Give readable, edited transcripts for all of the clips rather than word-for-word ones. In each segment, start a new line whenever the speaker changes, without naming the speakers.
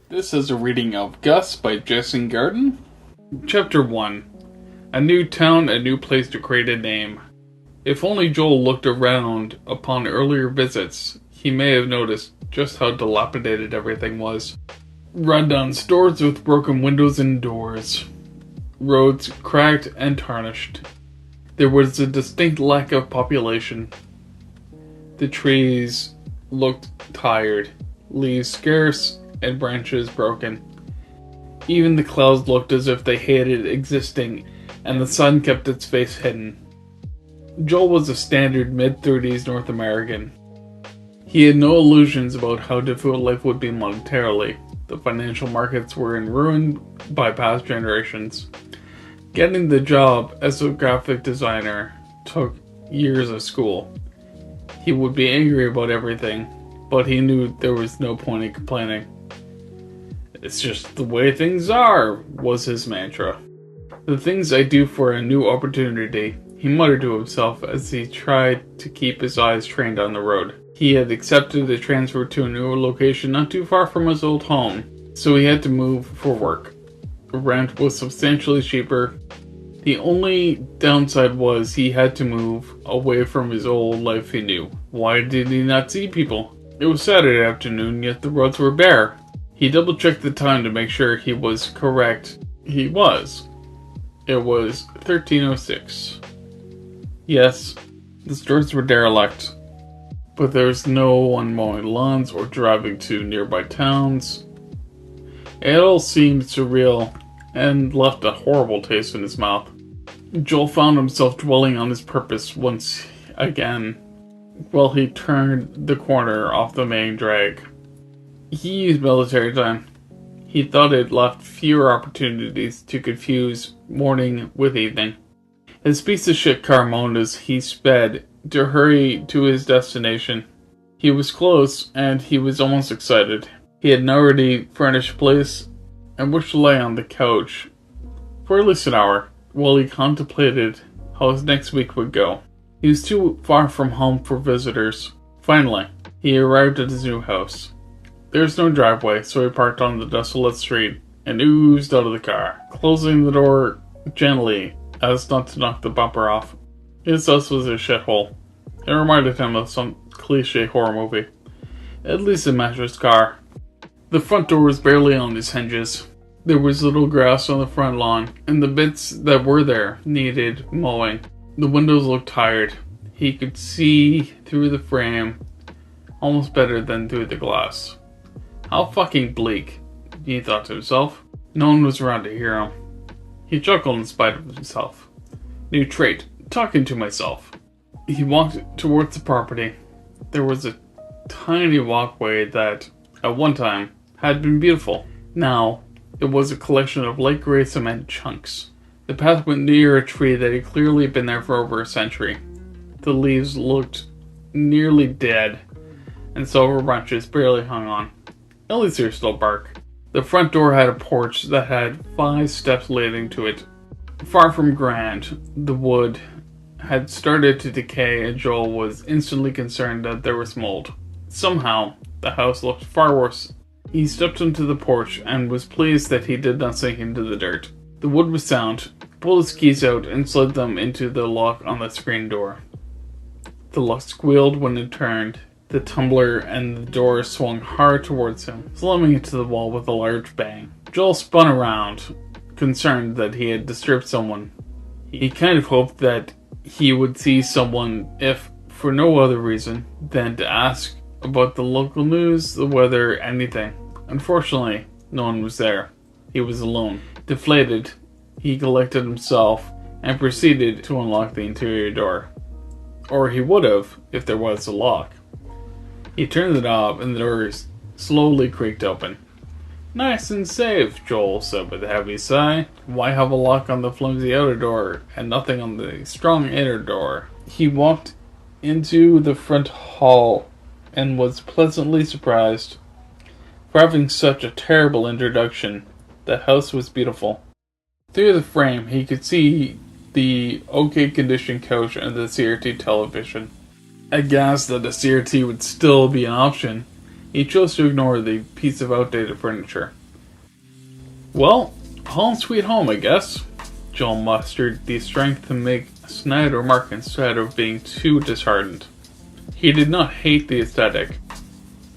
This is a reading of Gus by Jason Garden. Chapter 1. A new town, a new place to create a name. If only Joel looked around upon earlier visits, he may have noticed just how dilapidated everything was. Run-down stores with broken windows and doors. Roads cracked and tarnished. There was a distinct lack of population. The trees looked tired, leaves scarce, and branches broken. Even the clouds looked as if they hated existing, and the sun kept its face hidden. Joel was a standard mid-30s North American. He had no illusions about how difficult life would be monetarily. The financial markets were in ruin by past generations. Getting the job as a graphic designer took years of school. He would be angry about everything, but he knew there was no point in complaining. "It's just the way things are," was his mantra. "The things I do for a new opportunity," he muttered to himself as he tried to keep his eyes trained on the road. He had accepted a transfer to a newer location not too far from his old home, so he had to move for work. Rent was substantially cheaper. The only downside was he had to move away from his old life he knew. Why did he not see people? It was Saturday afternoon, yet the roads were bare. He double-checked the time to make sure he was correct. He was. It was 13:06. Yes, the stores were derelict, but there was no one mowing lawns or driving to nearby towns. It all seemed surreal and left a horrible taste in his mouth. Joel found himself dwelling on his purpose once again while he turned the corner off the main drag. He used military time. He thought it left fewer opportunities to confuse morning with evening. His piece of shit car moaned as he sped to hurry to his destination. He was close, and he was almost excited. He had an already furnished place and wished to lay on the couch for at least an hour while he contemplated how his next week would go. He was too far from home for visitors. Finally, he arrived at his new house. There was no driveway, so he parked on the desolate street and oozed out of the car, closing the door gently as not to knock the bumper off. His house was a shithole. It reminded him of some cliche horror movie. At least it matched his car. The front door was barely on its hinges. There was little grass on the front lawn, and the bits that were there needed mowing. The windows looked tired. He could see through the frame almost better than through the glass. How fucking bleak, he thought to himself. No one was around to hear him. He chuckled in spite of himself. New trait, talking to myself. He walked towards the property. There was a tiny walkway that, at one time, had been beautiful. Now, it was a collection of light gray cement chunks. The path went near a tree that had clearly been there for over a century. The leaves looked nearly dead, and silver branches barely hung on. At least there was still bark. The front door had a porch that had 5 steps leading to it. Far from grand, the wood had started to decay, and Joel was instantly concerned that there was mold. Somehow, the house looked far worse. He stepped onto the porch and was pleased that he did not sink into the dirt. The wood was sound. He pulled his keys out and slid them into the lock on the screen door. The lock squealed when it turned. The tumbler and the door swung hard towards him, slamming into the wall with a large bang. Joel spun around, concerned that he had disturbed someone. He kind of hoped that he would see someone, if for no other reason than to ask about the local news, the weather, anything. Unfortunately, no one was there. He was alone. Deflated, he collected himself and proceeded to unlock the interior door. Or he would have, if there was a lock. He turned the knob and the door slowly creaked open. "Nice and safe," Joel said with a heavy sigh. Why have a lock on the flimsy outer door and nothing on the strong inner door? He walked into the front hall and was pleasantly surprised. For having such a terrible introduction, the house was beautiful. Through the frame, he could see the okay condition couch and the CRT television. Aghast that a CRT would still be an option, He chose to ignore the piece of outdated furniture. Well, home sweet home, I guess. Joel mustered the strength to make a snide remark instead of being too disheartened. He did not hate the aesthetic.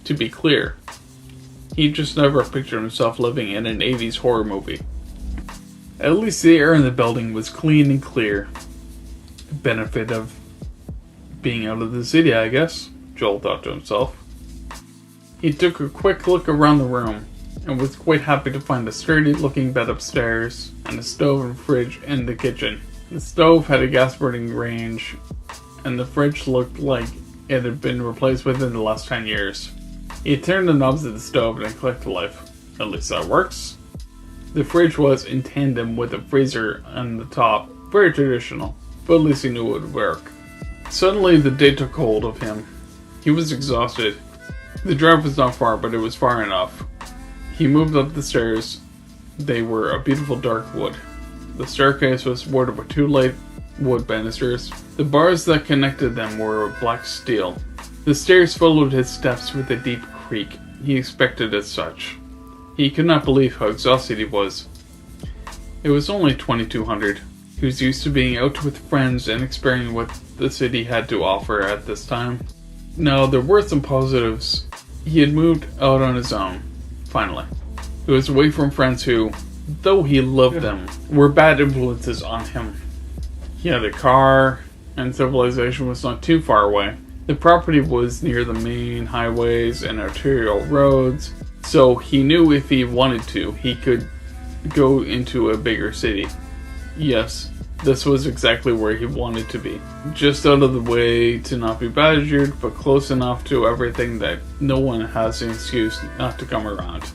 To be clear, he just never pictured himself living in an 80s horror movie. At least the air in the building was clean and clear. The benefit of being out of the city, I guess, Joel thought to himself. He took a quick look around the room, and was quite happy to find a sturdy-looking bed upstairs, and a stove and fridge in the kitchen. The stove had a gas-burning range, and the fridge looked like it had been replaced within the last 10 years. He turned the knobs of the stove and it clicked to life. At least that works. The fridge was in tandem with a freezer on the top. Very traditional, but at least he knew it would work. Suddenly the day took hold of him. He was exhausted. The drive was not far, but it was far enough. He moved up the stairs. They were a beautiful dark wood. The staircase was supported by 2 light wood banisters. The bars that connected them were black steel. The stairs followed his steps with a deep creak. He expected as such. He could not believe how exhausted he was. It was only 2200. He was used to being out with friends and experiencing what the city had to offer at this time. Now, there were some positives. He had moved out on his own. Finally. He was away from friends who, though he loved them, were bad influences on him. He had a car, and civilization was not too far away. The property was near the main highways and arterial roads, so he knew if he wanted to, he could go into a bigger city. Yes, this was exactly where he wanted to be. Just out of the way to not be badgered, but close enough to everything that no one has an excuse not to come around.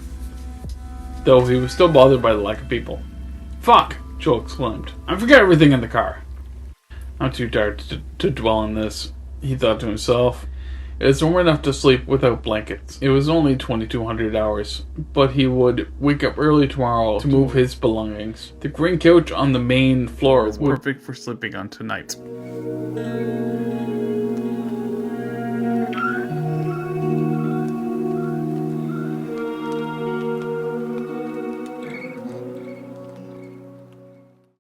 Though he was still bothered by the lack of people. Fuck! Joel exclaimed. I forgot everything in the car. I'm too tired to dwell on this, he thought to himself. It is warm enough to sleep without blankets. It was only 2200 hours, but he would wake up early tomorrow to move his belongings. The green couch on the main floor was perfect for sleeping on tonight.